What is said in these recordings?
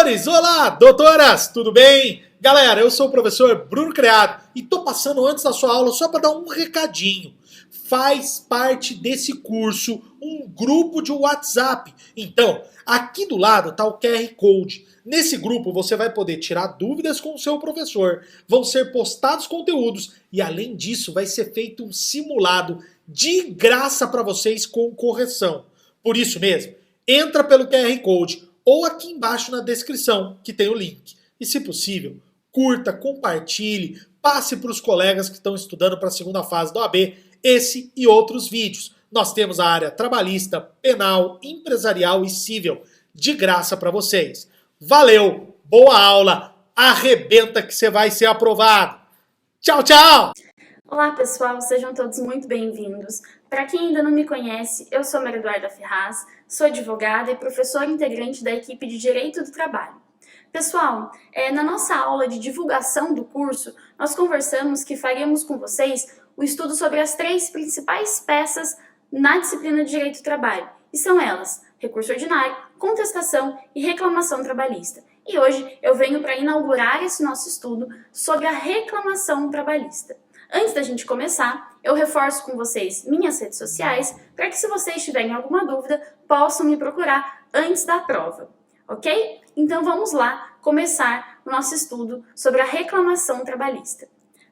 Doutores, olá, doutoras, tudo bem? Galera, eu sou o professor Bruno Criado e tô passando antes da sua aula só para dar um recadinho. Faz parte desse curso um grupo de WhatsApp. Então, aqui do lado tá o QR Code. Nesse grupo você vai poder tirar dúvidas com o seu professor, vão ser postados conteúdos e além disso vai ser feito um simulado de graça para vocês com correção. Por isso mesmo, entra pelo QR Code ou aqui embaixo na descrição, que tem o link. E se possível, curta, compartilhe, passe para os colegas que estão estudando para a segunda fase da OAB esse e outros vídeos. Nós temos a área trabalhista, penal, empresarial e civil de graça para vocês. Valeu, boa aula, arrebenta que você vai ser aprovado. Tchau, tchau! Olá pessoal, sejam todos muito bem-vindos. Para quem ainda não me conhece, eu sou Maria Eduarda Ferraz, sou advogada e professora integrante da equipe de Direito do Trabalho. Pessoal, na nossa aula de divulgação do curso, nós conversamos que faríamos com vocês o estudo sobre as 3 principais peças na disciplina de Direito do Trabalho, e são elas: recurso ordinário, contestação e reclamação trabalhista. E hoje eu venho para inaugurar esse nosso estudo sobre a reclamação trabalhista. Antes da gente começar, eu reforço com vocês minhas redes sociais para que, se vocês tiverem alguma dúvida, possam me procurar antes da prova, ok? Então vamos lá começar o nosso estudo sobre a reclamação trabalhista.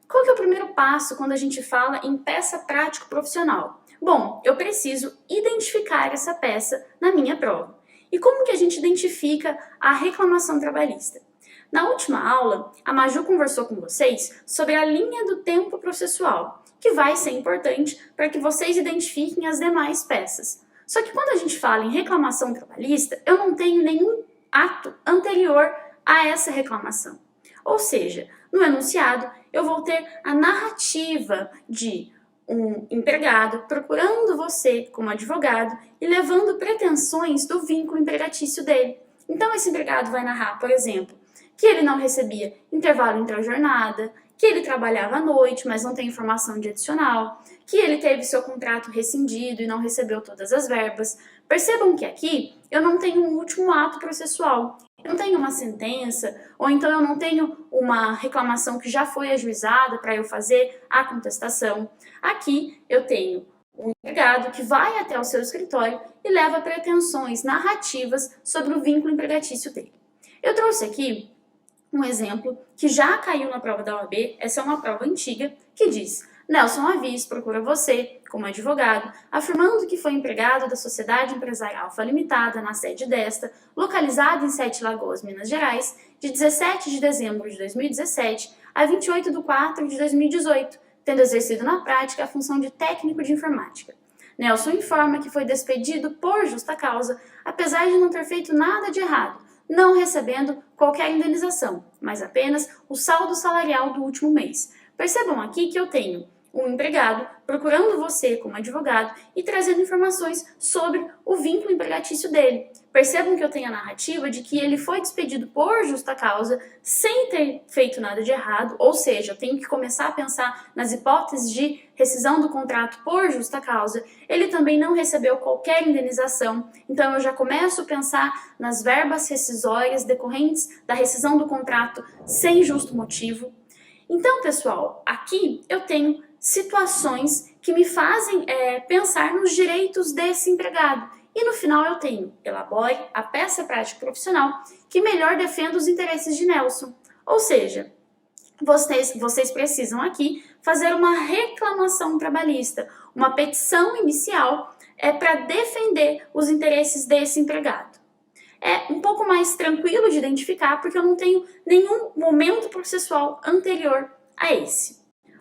Qual que é o primeiro passo quando a gente fala em peça prático-profissional? Bom, eu preciso identificar essa peça na minha prova. E como que a gente identifica a reclamação trabalhista? Na última aula, a Maju conversou com vocês sobre a linha do tempo processual, que vai ser importante para que vocês identifiquem as demais peças. Só que quando a gente fala em reclamação trabalhista, eu não tenho nenhum ato anterior a essa reclamação. Ou seja, no enunciado, eu vou ter a narrativa de um empregado procurando você como advogado e levando pretensões do vínculo empregatício dele. Então esse empregado vai narrar, por exemplo, que ele não recebia intervalo entre a jornada, que ele trabalhava à noite, mas não tem informação de adicional, que ele teve seu contrato rescindido e não recebeu todas as verbas. Percebam que aqui eu não tenho um último ato processual. Eu não tenho uma sentença, ou então eu não tenho uma reclamação que já foi ajuizada para eu fazer a contestação. Aqui eu tenho um empregado que vai até o seu escritório e leva pretensões narrativas sobre o vínculo empregatício dele. Eu trouxe aqui um exemplo que já caiu na prova da OAB, essa é uma prova antiga, que diz: Nelson Avis procura você, como advogado, afirmando que foi empregado da Sociedade Empresarial Alfa Limitada, na sede desta, localizada em Sete Lagoas, Minas Gerais, de 17 de dezembro de 2017 a 28 de 4 de 2018, tendo exercido na prática a função de técnico de informática. Nelson informa que foi despedido por justa causa, apesar de não ter feito nada de errado, não recebendo qualquer indenização, mas apenas o saldo salarial do último mês. Percebam aqui que eu tenho um empregado procurando você como advogado e trazendo informações sobre o vínculo empregatício dele. Percebam que eu tenho a narrativa de que ele foi despedido por justa causa sem ter feito nada de errado, ou seja, eu tenho que começar a pensar nas hipóteses de rescisão do contrato por justa causa. Ele também não recebeu qualquer indenização, então eu já começo a pensar nas verbas rescisórias decorrentes da rescisão do contrato sem justo motivo. Então, pessoal, aqui eu tenho situações que me fazem pensar nos direitos desse empregado. E no final eu tenho: elabore a peça prática profissional que melhor defenda os interesses de Nelson. Ou seja, vocês precisam aqui fazer uma reclamação trabalhista, uma petição inicial para defender os interesses desse empregado. É um pouco mais tranquilo de identificar porque eu não tenho nenhum momento processual anterior a esse,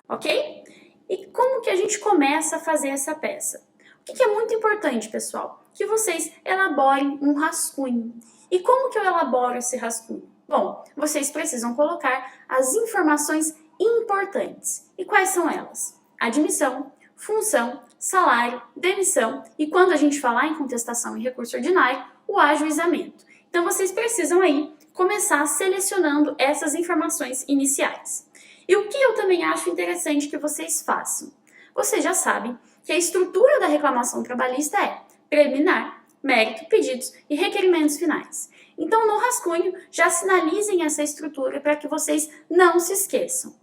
ok? E como que a gente começa a fazer essa peça? O que é muito importante, pessoal? Que vocês elaborem um rascunho. E como que eu elaboro esse rascunho? Bom, vocês precisam colocar as informações importantes. E quais são elas? Admissão, função, salário, demissão e, quando a gente falar em contestação e recurso ordinário, o ajuizamento. Então vocês precisam aí começar selecionando essas informações iniciais. E o que eu também acho interessante que vocês façam? Vocês já sabem que a estrutura da reclamação trabalhista é preliminar, mérito, pedidos e requerimentos finais. Então, no rascunho, já sinalizem essa estrutura para que vocês não se esqueçam.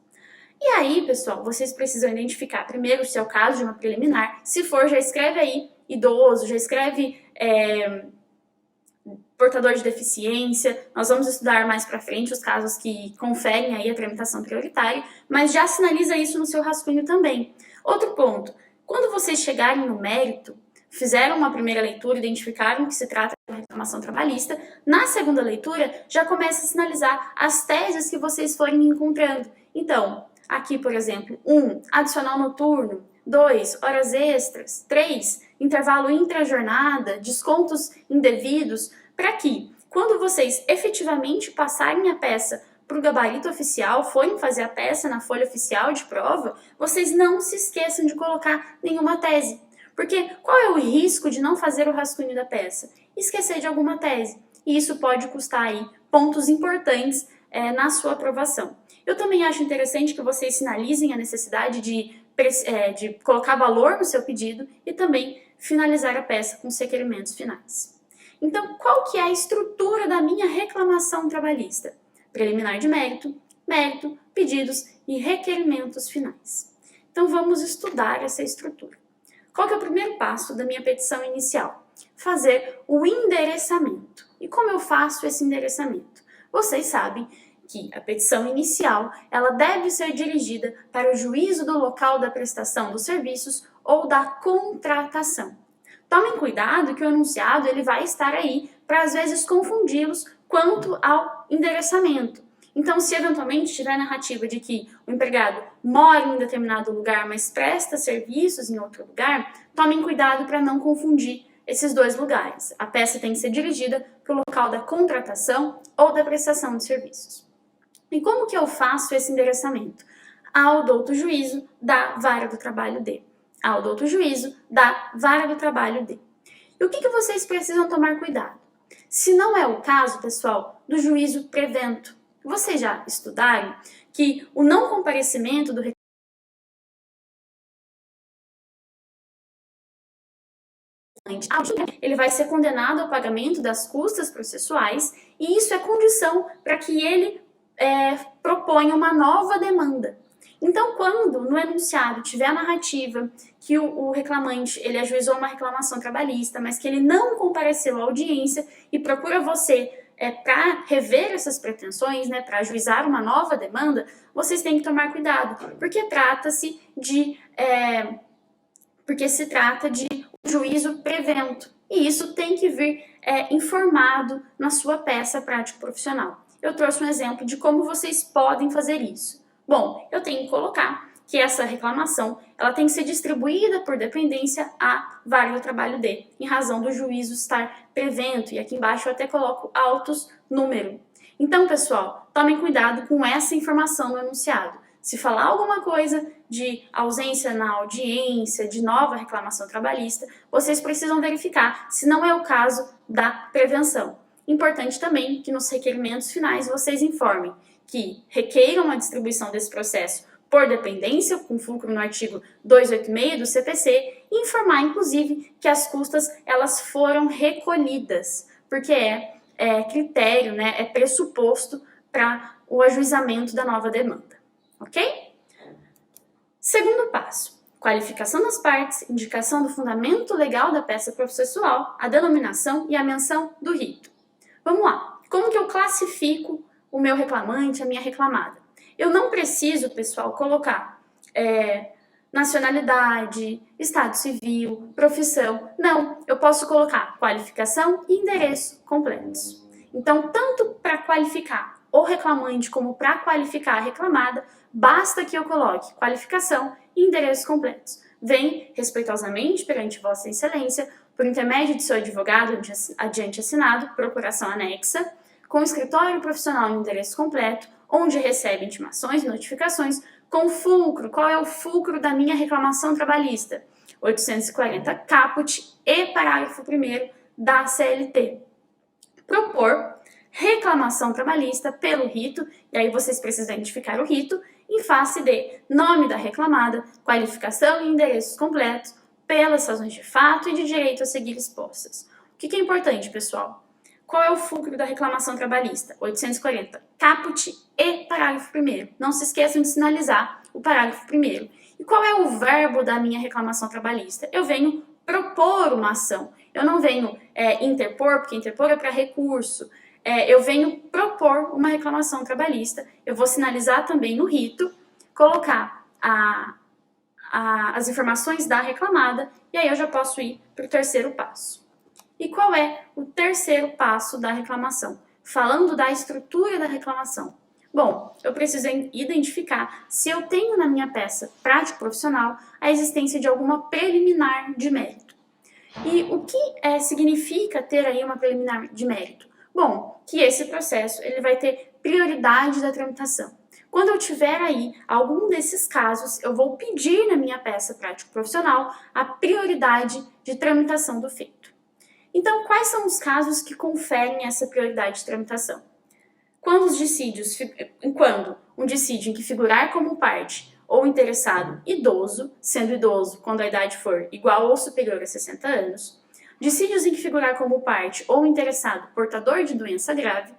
E aí, pessoal, vocês precisam identificar primeiro se é o caso de uma preliminar. Se for, já escreve aí idoso, já escreve portador de deficiência. Nós vamos estudar mais para frente os casos que conferem aí a tramitação prioritária, mas já sinaliza isso no seu rascunho também. Outro ponto, quando vocês chegarem no mérito, fizeram uma primeira leitura, identificaram que se trata de uma reclamação trabalhista, na segunda leitura já começa a sinalizar as teses que vocês forem encontrando. Então, aqui, por exemplo, 1, adicional noturno, 2, horas extras, 3, intervalo intra-jornada, descontos indevidos, para que, quando vocês efetivamente passarem a peça para o gabarito oficial, forem fazer a peça na folha oficial de prova, vocês não se esqueçam de colocar nenhuma tese. Porque qual é o risco de não fazer o rascunho da peça? Esquecer de alguma tese. E isso pode custar aí pontos importantes na sua aprovação. Eu também acho interessante que vocês sinalizem a necessidade de colocar valor no seu pedido e também finalizar a peça com os requerimentos finais. Então, qual que é a estrutura da minha reclamação trabalhista? Preliminar de mérito, mérito, pedidos e requerimentos finais. Então, vamos estudar essa estrutura. Qual que é o primeiro passo da minha petição inicial? Fazer o endereçamento. E como eu faço esse endereçamento? Vocês sabem que a petição inicial ela deve ser dirigida para o juízo do local da prestação dos serviços ou da contratação. Tomem cuidado que o enunciado ele vai estar aí para às vezes confundi-los quanto ao endereçamento. Então, se eventualmente tiver a narrativa de que o empregado mora em determinado lugar, mas presta serviços em outro lugar, tomem cuidado para não confundir esses dois lugares. A peça tem que ser dirigida para o local da contratação ou da prestação de serviços. E como que eu faço esse endereçamento? Ao douto juízo da vara do trabalho D. Ao douto juízo da vara do trabalho D. E o que vocês precisam tomar cuidado? Se não é o caso, pessoal, do juízo prevento. Vocês já estudaram que o não comparecimento do reclamante, ele vai ser condenado ao pagamento das custas processuais e isso é condição para que ele proponha uma nova demanda. Então, quando no enunciado tiver a narrativa que o reclamante ele ajuizou uma reclamação trabalhista, mas que ele não compareceu à audiência e procura você para rever essas pretensões, para ajuizar uma nova demanda, vocês têm que tomar cuidado, porque se trata de um juízo prevento. E isso tem que vir informado na sua peça prático-profissional. Eu trouxe um exemplo de como vocês podem fazer isso. Bom, eu tenho que colocar que essa reclamação ela tem que ser distribuída por dependência à vara do trabalho D, em razão do juízo estar prevento, e aqui embaixo eu até coloco autos número. Então, pessoal, tomem cuidado com essa informação no enunciado. Se falar alguma coisa de ausência na audiência, de nova reclamação trabalhista, vocês precisam verificar se não é o caso da prevenção. Importante também que nos requerimentos finais vocês informem que requeiram a distribuição desse processo por dependência, com fulcro no artigo 286 do CPC, e informar, inclusive, que as custas elas foram recolhidas, porque é critério, é pressuposto para o ajuizamento da nova demanda, ok? Segundo passo, qualificação das partes, indicação do fundamento legal da peça processual, a denominação e a menção do rito. Vamos lá, como que eu classifico o meu reclamante, a minha reclamada? Eu não preciso, pessoal, colocar nacionalidade, estado civil, profissão. Não, eu posso colocar qualificação e endereço completos. Então, tanto para qualificar o reclamante como para qualificar a reclamada, basta que eu coloque qualificação e endereços completos. Vem respeitosamente perante Vossa Excelência, por intermédio de seu advogado adiante assinado, procuração anexa, com escritório profissional e endereço completo, onde recebe intimações e notificações com fulcro. Qual é o fulcro da minha reclamação trabalhista? 840 caput e parágrafo 1º da CLT. Propor reclamação trabalhista pelo rito, e aí vocês precisam identificar o rito, em face de nome da reclamada, qualificação e endereços completos, pelas razões de fato e de direito a seguir expostas. O que é importante, pessoal? Qual é o fulcro da reclamação trabalhista? 840. Caput e parágrafo 1º. Não se esqueçam de sinalizar o parágrafo 1º. E qual é o verbo da minha reclamação trabalhista? Eu venho propor uma ação. Eu não venho interpor, porque interpor é para recurso. Eu venho propor uma reclamação trabalhista. Eu vou sinalizar também no rito, colocar as informações da reclamada, e aí eu já posso ir para o terceiro passo. E qual é o terceiro passo da reclamação? Falando da estrutura da reclamação. Bom, eu preciso identificar se eu tenho na minha peça prático profissional a existência de alguma preliminar de mérito. E o que significa ter aí uma preliminar de mérito? Bom, que esse processo ele vai ter prioridade da tramitação. Quando eu tiver aí algum desses casos, eu vou pedir na minha peça prático profissional a prioridade de tramitação do feito. Então, quais são os casos que conferem essa prioridade de tramitação? Quando um dissídio em que figurar como parte ou interessado idoso, sendo idoso quando a idade for igual ou superior a 60 anos, dissídios em que figurar como parte ou interessado portador de doença grave,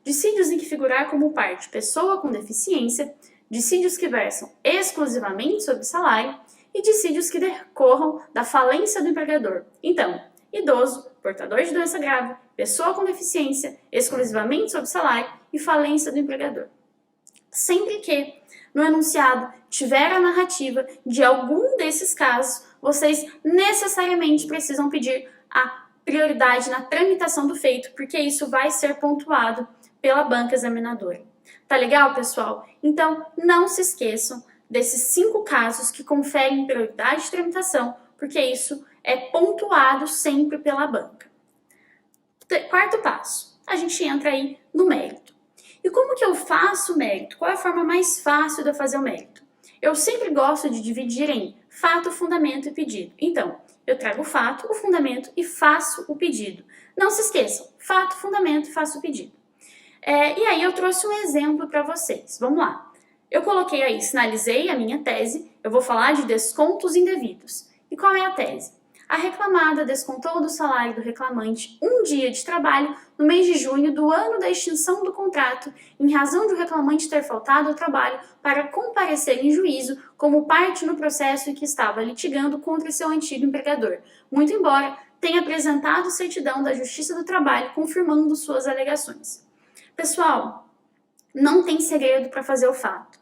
dissídios em que figurar como parte pessoa com deficiência, dissídios que versam exclusivamente sobre salário e dissídios que decorram da falência do empregador. Então, idoso, portador de doença grave, pessoa com deficiência, exclusivamente sob salário e falência do empregador. Sempre que no enunciado tiver a narrativa de algum desses casos, vocês necessariamente precisam pedir a prioridade na tramitação do feito, porque isso vai ser pontuado pela banca examinadora. Tá legal, pessoal? Então, não se esqueçam desses 5 casos que conferem prioridade de tramitação, porque isso é pontuado sempre pela banca. Quarto passo, a gente entra aí no mérito. E como que eu faço o mérito? Qual é a forma mais fácil de eu fazer o mérito? Eu sempre gosto de dividir em fato, fundamento e pedido. Então, eu trago o fato, o fundamento e faço o pedido. Não se esqueçam, fato, fundamento e faço o pedido. E aí eu trouxe um exemplo para vocês. Vamos lá. Eu coloquei aí, sinalizei a minha tese, eu vou falar de descontos indevidos. E qual é a tese? A reclamada descontou do salário do reclamante um dia de trabalho no mês de junho do ano da extinção do contrato, em razão de o reclamante ter faltado ao trabalho para comparecer em juízo como parte no processo em que estava litigando contra seu antigo empregador, muito embora tenha apresentado certidão da Justiça do Trabalho confirmando suas alegações. Pessoal, não tem segredo para fazer o fato.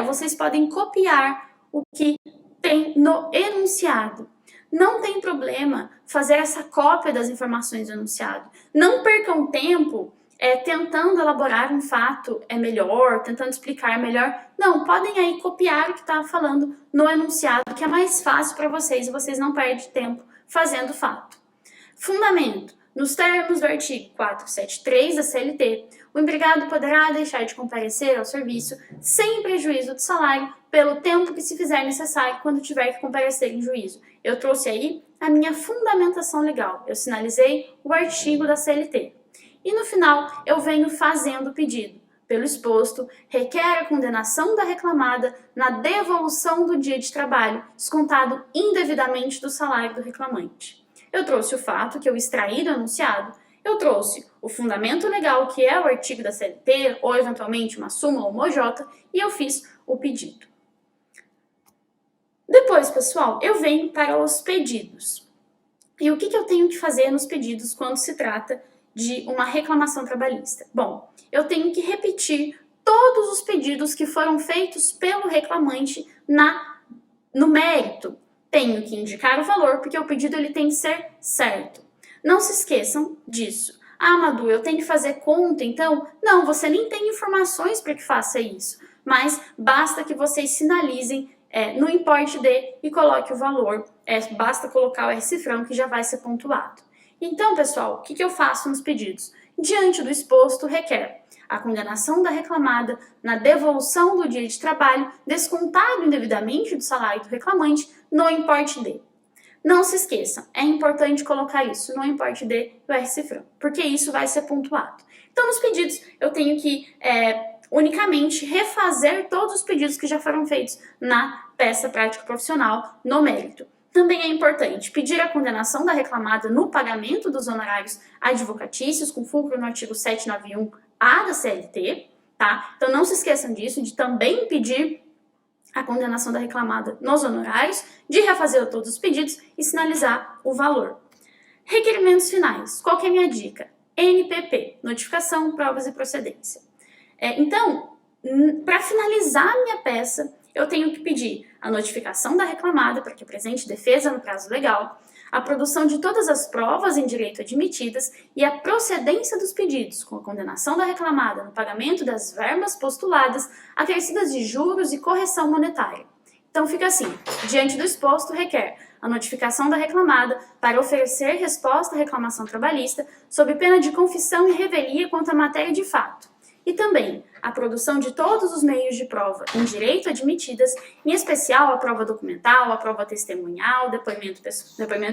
Vocês podem copiar o que tem no enunciado. Não tem problema fazer essa cópia das informações do enunciado. Não percam tempo tentando elaborar um fato melhor, tentando explicar melhor. Não, podem aí copiar o que está falando no enunciado, que é mais fácil para vocês e vocês não perdem tempo fazendo o fato. Fundamento. Nos termos do artigo 473 da CLT, o empregado poderá deixar de comparecer ao serviço sem prejuízo do salário pelo tempo que se fizer necessário quando tiver que comparecer em juízo. Eu trouxe aí a minha fundamentação legal. Eu sinalizei o artigo da CLT. E no final, eu venho fazendo o pedido. Pelo exposto, requer a condenação da reclamada na devolução do dia de trabalho, descontado indevidamente do salário do reclamante. Eu trouxe o fato que eu extraí do enunciado, eu trouxe o fundamento legal, que é o artigo da CLT, ou eventualmente uma súmula ou uma OJ, e eu fiz o pedido. Depois, pessoal, eu venho para os pedidos. E o que eu tenho que fazer nos pedidos quando se trata de uma reclamação trabalhista? Bom, eu tenho que repetir todos os pedidos que foram feitos pelo reclamante no mérito. Tenho que indicar o valor, porque o pedido ele tem que ser certo. Não se esqueçam disso. Ah, Madu, eu tenho que fazer conta, então? Não, você nem tem informações para que faça isso. Mas basta que vocês sinalizem no importe de e coloque o valor. Basta colocar o R-cifrão que já vai ser pontuado. Então, pessoal, o que eu faço nos pedidos? Diante do exposto, requer a condenação da reclamada na devolução do dia de trabalho, descontado indevidamente do salário do reclamante, no importe de. Não se esqueçam, é importante colocar isso no importe de do R-cifrão, porque isso vai ser pontuado. Então, nos pedidos, eu tenho que unicamente refazer todos os pedidos que já foram feitos na peça prática profissional no mérito. Também é importante pedir a condenação da reclamada no pagamento dos honorários advocatícios, com fulcro no artigo 791-A da CLT, tá? Então não se esqueçam disso, de também pedir a condenação da reclamada nos honorários, de refazer todos os pedidos e sinalizar o valor. Requerimentos finais. Qual que é a minha dica? NPP, notificação, provas e procedência. Então, para finalizar a minha peça, eu tenho que pedir a notificação da reclamada para que apresente defesa no prazo legal, a produção de todas as provas em direito admitidas e a procedência dos pedidos, com a condenação da reclamada no pagamento das verbas postuladas, acrescidas de juros e correção monetária. Então fica assim, diante do exposto, requer a notificação da reclamada para oferecer resposta à reclamação trabalhista sob pena de confissão e revelia quanto à matéria de fato. E também a produção de todos os meios de prova em direito admitidas, em especial a prova documental, a prova testemunhal, depoimento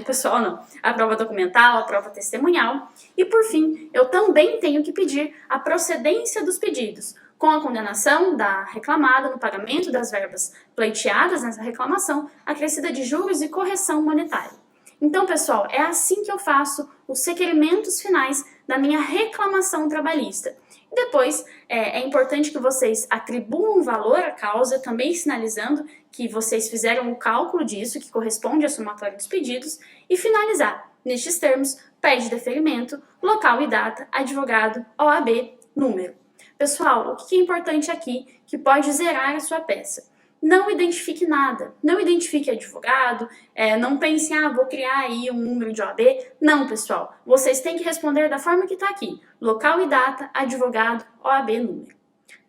pessoal não, a prova documental, a prova testemunhal. E por fim, eu também tenho que pedir a procedência dos pedidos, com a condenação da reclamada no pagamento das verbas pleiteadas nessa reclamação, acrescida de juros e correção monetária. Então, pessoal, é assim que eu faço os requerimentos finais da minha reclamação trabalhista. Depois, é importante que vocês atribuam valor à causa, também sinalizando que vocês fizeram o cálculo disso, que corresponde à somatória dos pedidos, e finalizar, nestes termos, pede deferimento, local e data, advogado, OAB, número. Pessoal, o que é importante aqui, que pode zerar a sua peça? Não identifique nada, não identifique advogado, não pense, vou criar aí um número de OAB. Não, pessoal, vocês têm que responder da forma que está aqui, local e data, advogado, OAB, número.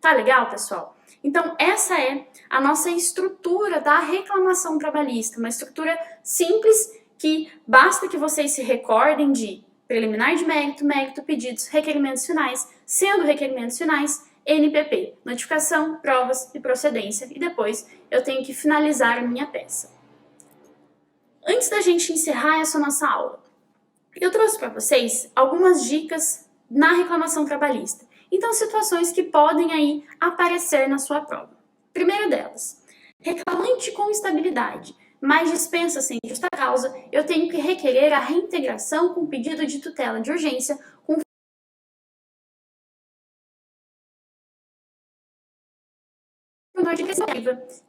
Tá legal, pessoal? Então, essa é a nossa estrutura da reclamação trabalhista, uma estrutura simples que basta que vocês se recordem de preliminar de mérito, mérito, pedidos, requerimentos finais, sendo requerimentos finais, NPP, notificação, provas e procedência, e depois eu tenho que finalizar a minha peça. Antes da gente encerrar essa nossa aula, eu trouxe para vocês algumas dicas na reclamação trabalhista. Então, situações que podem aí aparecer na sua prova. Primeira delas, reclamante com estabilidade, mas dispensa sem justa causa, eu tenho que requerer a reintegração com pedido de tutela de urgência com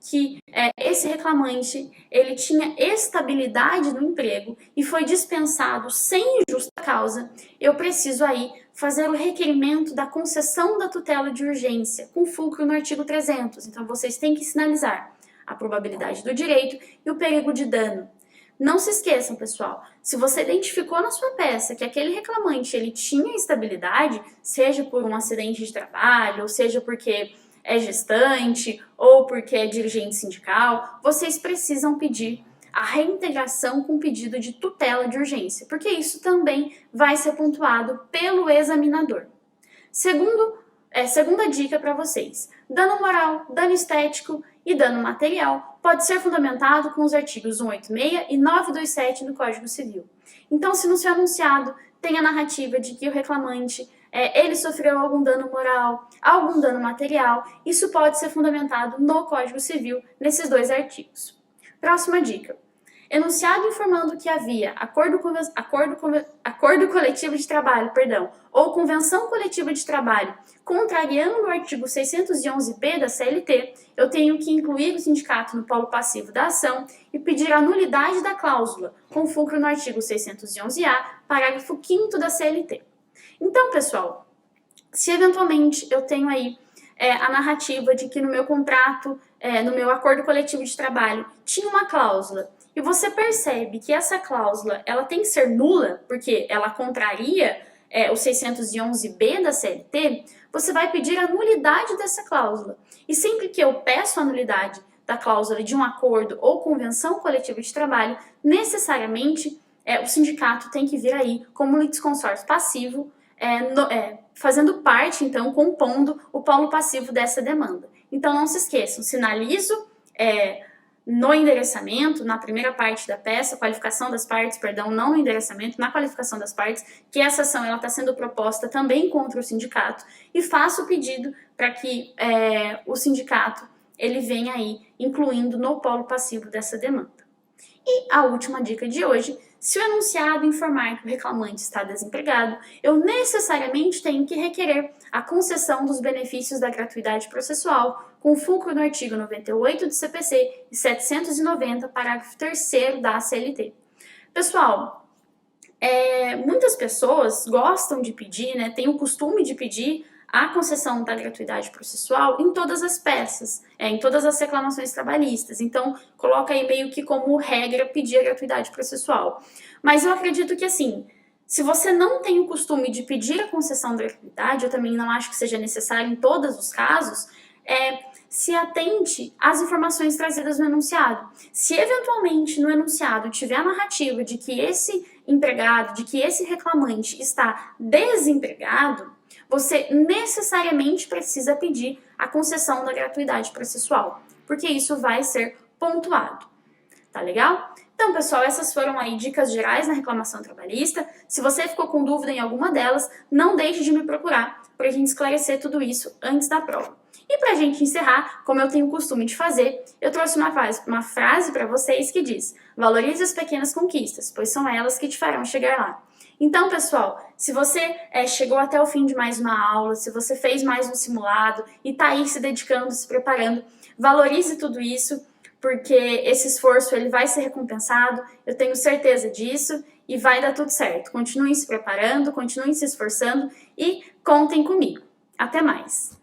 que esse reclamante ele tinha estabilidade no emprego e foi dispensado sem justa causa, eu preciso aí fazer o requerimento da concessão da tutela de urgência, com fulcro no artigo 300. Então, vocês têm que sinalizar a probabilidade do direito e o perigo de dano. Não se esqueçam, pessoal, se você identificou na sua peça que aquele reclamante ele tinha estabilidade, seja por um acidente de trabalho, ou seja porque é gestante ou porque é dirigente sindical, vocês precisam pedir a reintegração com pedido de tutela de urgência, porque isso também vai ser pontuado pelo examinador. Segunda dica para vocês, dano moral, dano estético e dano material pode ser fundamentado com os artigos 186 e 927 do Código Civil. Então, se no seu anunciado tem a narrativa de que o reclamante ele sofreu algum dano moral, algum dano material, isso pode ser fundamentado no Código Civil, nesses dois artigos. Próxima dica. Enunciado informando que havia acordo coletivo de trabalho, ou convenção coletiva de trabalho, contrariando o artigo 611b da CLT, eu tenho que incluir o sindicato no polo passivo da ação e pedir a nulidade da cláusula, com fulcro no artigo 611-A, parágrafo 5º da CLT. Então, pessoal, se eventualmente eu tenho aí a narrativa de que no meu contrato, no meu acordo coletivo de trabalho, tinha uma cláusula, e você percebe que essa cláusula ela tem que ser nula, porque ela contraria o 611b da CLT, você vai pedir a nulidade dessa cláusula. E sempre que eu peço a nulidade da cláusula de um acordo ou convenção coletiva de trabalho, necessariamente o sindicato tem que vir aí como litisconsórcio passivo, fazendo parte, então, compondo o polo passivo dessa demanda. Então, não se esqueçam, sinalizo no endereçamento, na primeira parte da peça, qualificação das partes, não no endereçamento, na qualificação das partes, que essa ação está sendo proposta também contra o sindicato, e faço o pedido para que o sindicato ele venha aí incluindo no polo passivo dessa demanda. E a última dica de hoje: se o enunciado informar que o reclamante está desempregado, eu necessariamente tenho que requerer a concessão dos benefícios da gratuidade processual, com fulcro no artigo 98 do CPC e 790, parágrafo 3º da CLT. Pessoal, muitas pessoas gostam de pedir, né, têm o costume de pedir a concessão da gratuidade processual em todas as peças, em todas as reclamações trabalhistas. Então, coloca aí meio que como regra pedir a gratuidade processual. Mas eu acredito que, assim, se você não tem o costume de pedir a concessão da gratuidade, eu também não acho que seja necessário em todos os casos, se atente às informações trazidas no enunciado. Se eventualmente no enunciado tiver a narrativa de que esse empregado, de que esse reclamante está desempregado, você necessariamente precisa pedir a concessão da gratuidade processual, porque isso vai ser pontuado. Tá legal? Então, pessoal, essas foram aí dicas gerais na reclamação trabalhista. Se você ficou com dúvida em alguma delas, não deixe de me procurar para a gente esclarecer tudo isso antes da prova. E para a gente encerrar, como eu tenho o costume de fazer, eu trouxe uma frase para vocês que diz: valorize as pequenas conquistas, pois são elas que te farão chegar lá. Então, pessoal, se você chegou até o fim de mais uma aula, se você fez mais um simulado e está aí se dedicando, se preparando, valorize tudo isso, porque esse esforço ele vai ser recompensado, eu tenho certeza disso, e vai dar tudo certo. Continuem se preparando, continuem se esforçando e contem comigo. Até mais!